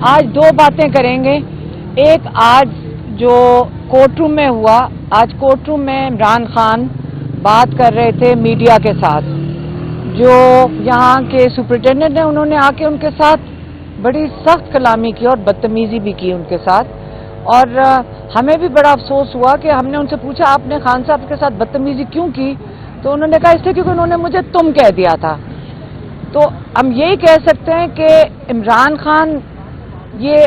आज दो बातें करेंगे। एक, आज जो कोर्ट रूम में हुआ, आज कोर्ट रूम में इमरान खान बात कर रहे थे मीडिया के साथ। जो यहाँ के सुपरिटेंडेंट हैं उन्होंने आके उनके साथ बड़ी सख्त कलामी की और बदतमीजी भी की उनके साथ, और हमें भी बड़ा अफसोस हुआ कि हमने उनसे पूछा आपने खान साहब के साथ बदतमीजी क्यों की, तो उन्होंने कहा इसलिए क्योंकि उन्होंने मुझे तुम कह दिया था। तो हम यही कह सकते हैं कि इमरान खान, ये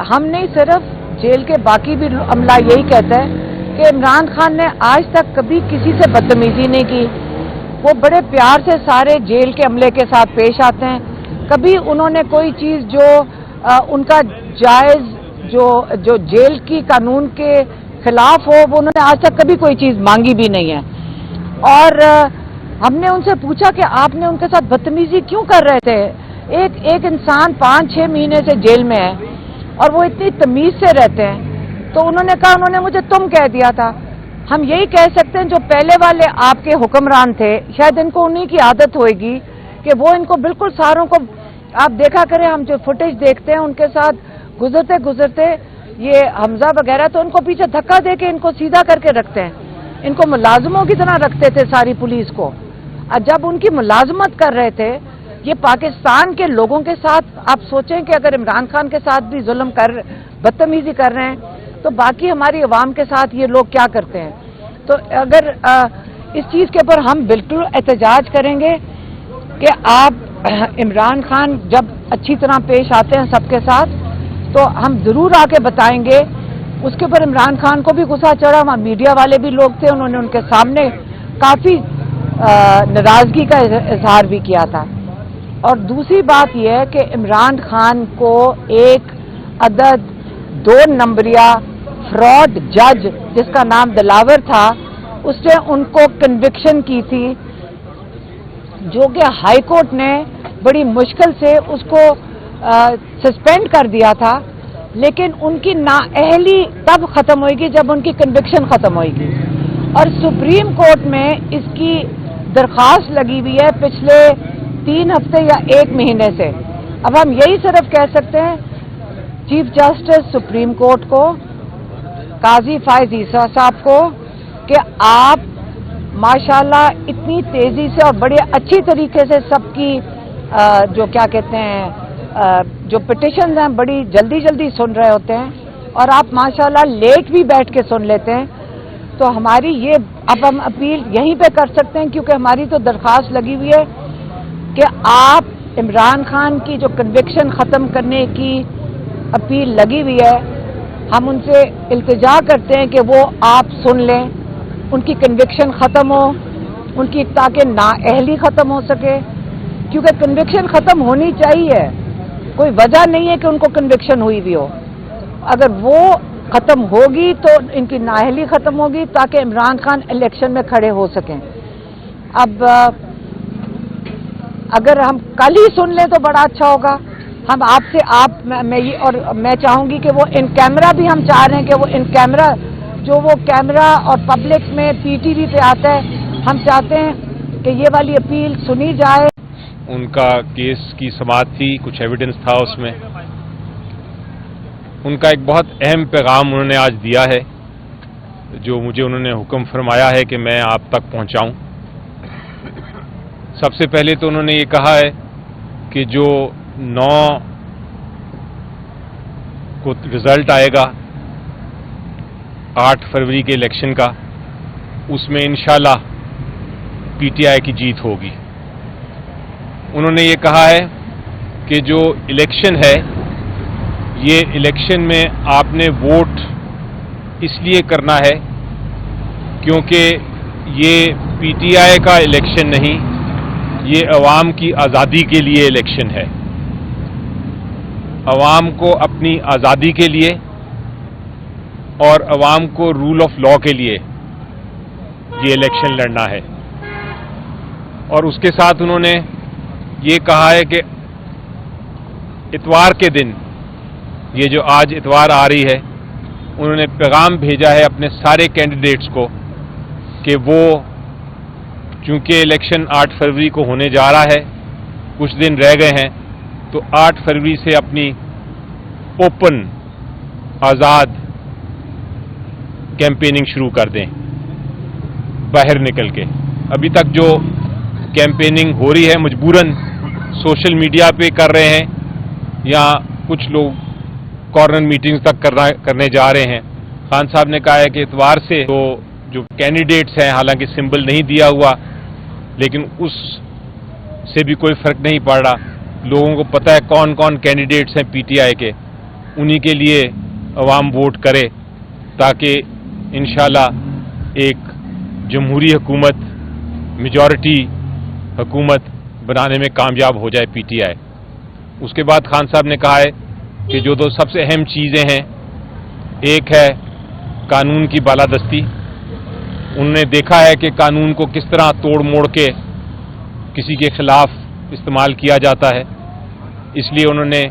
हम नहीं सिर्फ जेल के बाकी भी अमला यही कहता है कि इमरान खान ने आज तक कभी किसी से बदतमीजी नहीं की। वो बड़े प्यार से सारे जेल के अमले के साथ पेश आते हैं। कभी उन्होंने कोई चीज़ जो उनका जायज़ जो जेल की कानून के खिलाफ हो, वो उन्होंने आज तक कभी कोई चीज़ मांगी भी नहीं है। और हमने उनसे पूछा कि आपने उनके साथ बदतमीजी क्यों कर रहे थे। एक इंसान 5-6 महीने से जेल में है और वो इतनी तमीज से रहते हैं, तो उन्होंने कहा उन्होंने मुझे तुम कह दिया था। हम यही कह सकते हैं जो पहले वाले आपके हुक्मरान थे, शायद इनको उन्हीं की आदत होगी कि वो इनको बिल्कुल सारों को, आप देखा करें हम जो फुटेज देखते हैं उनके साथ गुजरते गुजरते ये हमजा वगैरह, तो उनको पीछे धक्का दे के इनको सीधा करके रखते हैं, इनको मुलाजमों की तरह रखते थे सारी पुलिस को। जब उनकी मुलाजमत कर रहे थे, ये पाकिस्तान के लोगों के साथ आप सोचें कि अगर इमरान खान के साथ भी जुल्म कर, बदतमीजी कर रहे हैं, तो बाकी हमारी अवाम के साथ ये लोग क्या करते हैं। तो अगर इस चीज़ के ऊपर हम बिल्कुल एहतजाज करेंगे कि आप इमरान खान जब अच्छी तरह पेश आते हैं सबके साथ, तो हम ज़रूर आके बताएंगे। उसके ऊपर इमरान खान को भी गुस्सा चढ़ा, वहाँ मीडिया वाले भी लोग थे, उन्होंने उनके सामने काफ़ी नाराज़गी का इजहार भी किया था। और दूसरी बात यह है कि इमरान खान को एक अदद 2 नंबरिया फ्रॉड जज जिसका नाम दिलावर था, उसने उनको कन्विक्शन की थी, जो कि हाई कोर्ट ने बड़ी मुश्किल से उसको सस्पेंड कर दिया था। लेकिन उनकी नाअहली तब ख़त्म होगी जब उनकी कन्विक्शन ख़त्म होगी, और सुप्रीम कोर्ट में इसकी दरख्वास्त लगी हुई है पिछले 3 हफ्ते या 1 महीने से। अब हम यही सिर्फ कह सकते हैं चीफ जस्टिस सुप्रीम कोर्ट को, काजी फायज ईसा साहब को, कि आप माशाल्लाह इतनी तेज़ी से और बड़े अच्छी तरीके से सबकी जो क्या कहते हैं जो पिटिशन्स हैं बड़ी जल्दी जल्दी सुन रहे होते हैं, और आप माशाल्लाह लेट भी बैठ के सुन लेते हैं। तो हमारी ये अब हम अपील यहीं पे कर सकते हैं, क्योंकि हमारी तो दरख्वास्त लगी हुई है कि आप इमरान खान की जो कन्विक्शन ख़त्म करने की अपील लगी हुई है, हम उनसे इल्तिजा करते हैं कि वो आप सुन लें, उनकी कन्विक्शन ख़त्म हो, उनकी ताकि नाअहली ख़त्म हो सके, क्योंकि कन्विक्शन ख़त्म होनी चाहिए। कोई वजह नहीं है कि उनको कन्विक्शन हुई भी हो। अगर वो ख़त्म होगी तो इनकी नाअहली ख़त्म होगी, ताकि इमरान खान इलेक्शन में खड़े हो सकें। अब अगर हम कल ही सुन लें तो बड़ा अच्छा होगा। हम आपसे मैं चाहूँगी कि वो इन कैमरा भी, हम चाह रहे हैं कि वो इन कैमरा, जो वो कैमरा और पब्लिक में पीटीवी पे आता है, हम चाहते हैं कि ये वाली अपील सुनी जाए। उनका केस की समाअत थी, कुछ एविडेंस था उसमें। उनका एक बहुत अहम पैगाम उन्होंने आज दिया है, जो मुझे उन्होंने हुक्म फरमाया है कि मैं आप तक पहुंचाऊं। सबसे पहले तो उन्होंने ये कहा है कि जो 9 को रिजल्ट आएगा 8 फरवरी के इलेक्शन का, उसमें इंशाल्लाह पीटीआई की जीत होगी। उन्होंने ये कहा है कि जो इलेक्शन है, ये इलेक्शन में आपने वोट इसलिए करना है क्योंकि ये पीटीआई का इलेक्शन नहीं, ये अवाम की आज़ादी के लिए इलेक्शन है। अवाम को अपनी आज़ादी के लिए और अवाम को रूल ऑफ लॉ के लिए ये इलेक्शन लड़ना है। और उसके साथ उन्होंने ये कहा है कि इतवार के दिन, ये जो आज इतवार आ रही है, उन्होंने पैगाम भेजा है अपने सारे कैंडिडेट्स को कि वो, चूंकि इलेक्शन 8 फरवरी को होने जा रहा है, कुछ दिन रह गए हैं, तो 8 फरवरी से अपनी ओपन आज़ाद कैंपेनिंग शुरू कर दें बाहर निकल के। अभी तक जो कैंपेनिंग हो रही है मजबूरन सोशल मीडिया पे कर रहे हैं या कुछ लोग कॉर्नर मीटिंग्स तक करने जा रहे हैं। खान साहब ने कहा है कि इतवार से तो जो कैंडिडेट्स हैं, हालांकि सिंबल नहीं दिया हुआ, लेकिन उस से भी कोई फर्क नहीं पड़ रहा। लोगों को पता है कौन कौन कैंडिडेट्स हैं पीटीआई के, उन्हीं के लिए अवाम वोट करे ताकि इंशाल्लाह एक जमहूरी हुकूमत, मेजॉरिटी हुकूमत बनाने में कामयाब हो जाए पीटीआई। उसके बाद खान साहब ने कहा है कि जो दो सबसे अहम चीज़ें हैं, एक है कानून की बालादस्ती। उन्होंने देखा है कि कानून को किस तरह तोड़ मोड़ के किसी के खिलाफ इस्तेमाल किया जाता है, इसलिए उन्होंने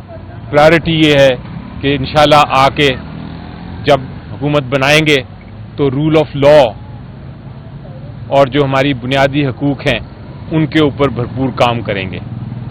प्रायोरिटी ये है कि इंशाल्लाह आके जब हुकूमत बनाएंगे तो रूल ऑफ लॉ और जो हमारी बुनियादी हकूक़ हैं उनके ऊपर भरपूर काम करेंगे।